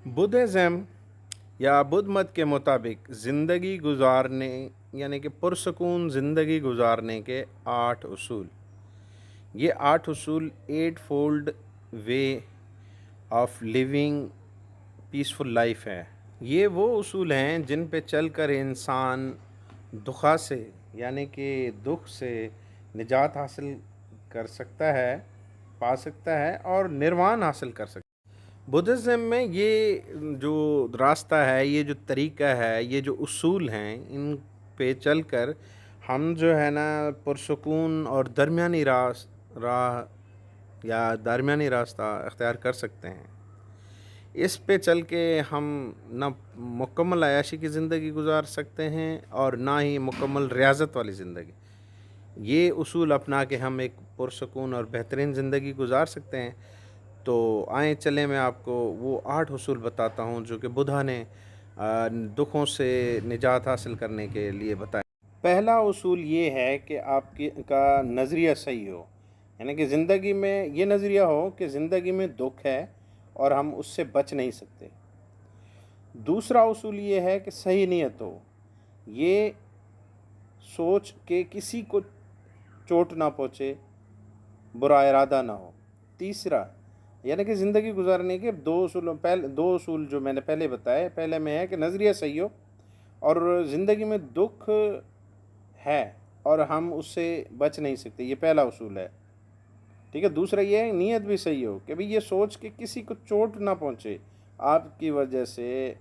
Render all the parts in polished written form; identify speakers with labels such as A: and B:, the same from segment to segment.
A: Buddhism या बुद्ध मत के मुताबिक ज़िंदगी गुजारने यानी कि पुरसकून ज़िंदगी गुजारने के 8 उसूल। ये 8 उसूल eight fold way of living peaceful life है। ये वो उसूल हैं जिन पे चलकर इंसान दुखा से यानी कि दुख से निजात हासिल कर सकता है, पा सकता है और निर्वाण हासिल कर सकता है। बुद्धिज़्म में ये जो रास्ता है, ये जो तरीका है, ये जो उसूल हैं, इन पे चलकर हम जो है ना पुरसकून और राह या दरमियानी रास्ता अख्तियार कर सकते हैं। इस पे चल के हम ना मुकम्मल अय्याशी की ज़िंदगी गुजार सकते हैं और ना ही मुकम्मल रियाज़त वाली ज़िंदगी। ये उसूल अपना के हम एक पुरसकून और बेहतरीन ज़िंदगी गुजार सकते हैं। तो आएँ चलें मैं आपको वो 8 उसूल बताता हूँ जो कि बुद्धा ने दुखों से निजात हासिल करने के लिए बताए। पहला उसूल ये है कि आपकी का नज़रिया सही हो, यानी कि ज़िंदगी में ये नज़रिया हो कि ज़िंदगी में दुख है और हम उससे बच नहीं सकते। दूसरा उसूल ये है कि सही नीयत हो, ये सोच के किसी को चोट ना पहुँचे, बुरा इरादा ना हो। तीसरा यानी कि ज़िंदगी गुजारने के दो उसूल जो मैंने पहले बताए, पहले में है कि नज़रिया सही हो और ज़िंदगी में दुख है और हम उससे बच नहीं सकते, ये पहला उसूल है। ठीक है। दूसरा ये है नीयत भी सही हो कि भाई ये सोच के किसी को चोट ना पहुँचे आपकी वजह से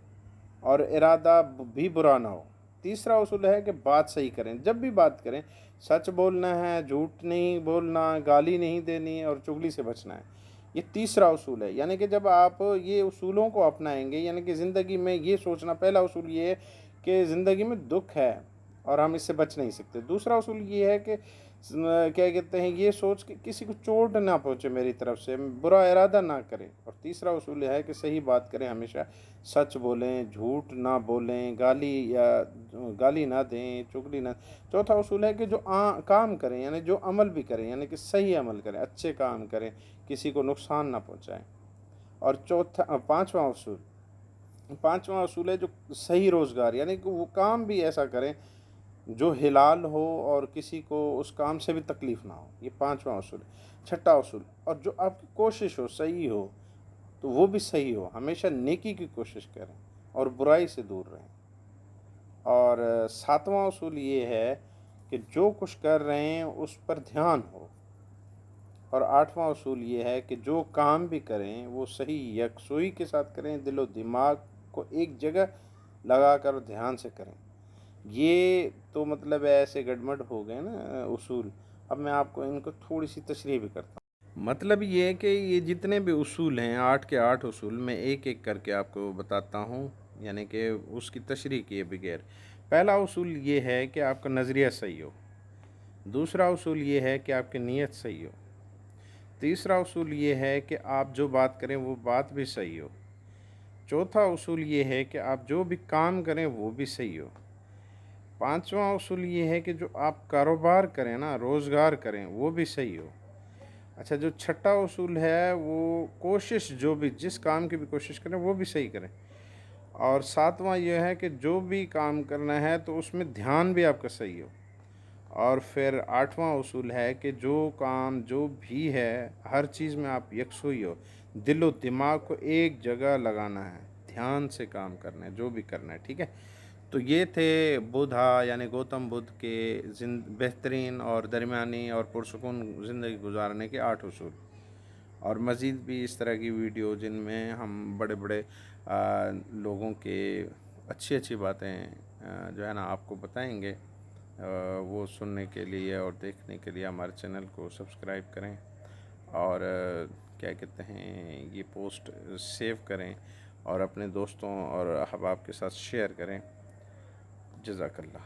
A: और इरादा भी बुरा ना हो। तीसरा उसूल है कि बात सही करें, जब भी बात करें सच बोलना है, झूठ नहीं बोलना, गाली नहीं देनी और चुगली से बचना है। ये तीसरा उसूल है। यानी कि जब आप ये उसूलों को अपनाएंगे, यानी कि ज़िंदगी में ये सोचना, पहला उसूल ये है कि ज़िंदगी में दुख है और हम इससे बच नहीं सकते। दूसरा उसूल ये है कि क्या कहते हैं, ये सोच के किसी को चोट ना पहुँचे मेरी तरफ से, बुरा इरादा ना करें। और तीसरा उसूल है कि सही बात करें, हमेशा सच बोलें, झूठ ना बोलें, गाली ना दें, चुगली ना। चौथा उसूल है कि जो काम करें यानी जो अमल भी करें, यानी कि सही अमल करें, अच्छे काम करें, किसी को नुकसान ना पहुँचाएं। और पांचवा उसूल है जो सही रोज़गार, यानी कि वो काम भी ऐसा करें जो हिलाल हो और किसी को उस काम से भी तकलीफ़ ना हो। ये पांचवा उसूल है। छठा उसूल, और जो आपकी कोशिश हो सही हो तो वो भी सही हो, हमेशा नेकी की कोशिश करें और बुराई से दूर रहें। और सातवां उसूल ये है कि जो कुछ कर रहे हैं उस पर ध्यान हो। और आठवां उसूल ये है कि जो काम भी करें वो सही यकसुई के साथ करें, दिलो दिमाग को एक जगह लगा कर ध्यान से करें। ये तो मतलब ऐसे गड़बड़ हो गए ना उसूल। अब मैं आपको इनको थोड़ी सी तशरीह भी करता हूँ। मतलब ये है कि ये जितने भी उसूल हैं, 8 के 8 उसूल, मैं एक एक करके आपको बताता हूँ, यानी कि उसकी तशरीह किए बगैर। पहला उसूल ये है कि आपका नज़रिया सही हो। दूसरा उसूल ये है कि आपकी नीयत सही हो। तीसरा उसूल ये है कि आप जो बात करें वो बात भी सही हो। चौथा उसूल ये है कि आप जो भी काम करें वो भी सही हो। पांचवा उसूल ये है कि जो आप कारोबार करें ना, रोज़गार करें, वो भी सही हो। अच्छा, जो छठा उसूल है वो कोशिश, जो भी जिस काम की भी कोशिश करें वो भी सही करें। और सातवां ये है कि जो भी काम करना है तो उसमें ध्यान भी आपका सही हो। और फिर आठवां उसूल है कि जो काम जो भी है हर चीज़ में आप यकसुई हो, दिलो दिमाग को एक जगह लगाना है, ध्यान से काम करना है जो भी करना है। ठीक है। तो ये थे बुद्धा यानी गौतम बुद्ध के बेहतरीन और दरमियानी और पुरसुकून ज़िंदगी गुजारने के 8 उसूल। और मज़ीद भी इस तरह की वीडियो जिनमें हम बड़े बड़े लोगों के अच्छी अच्छी बातें जो है ना आपको बताएंगे, वो सुनने के लिए और देखने के लिए हमारे चैनल को सब्सक्राइब करें और क्या कहते हैं, ये पोस्ट सेव करें और अपने दोस्तों और अहबाब के साथ शेयर करें। जज़ाकल्लाह।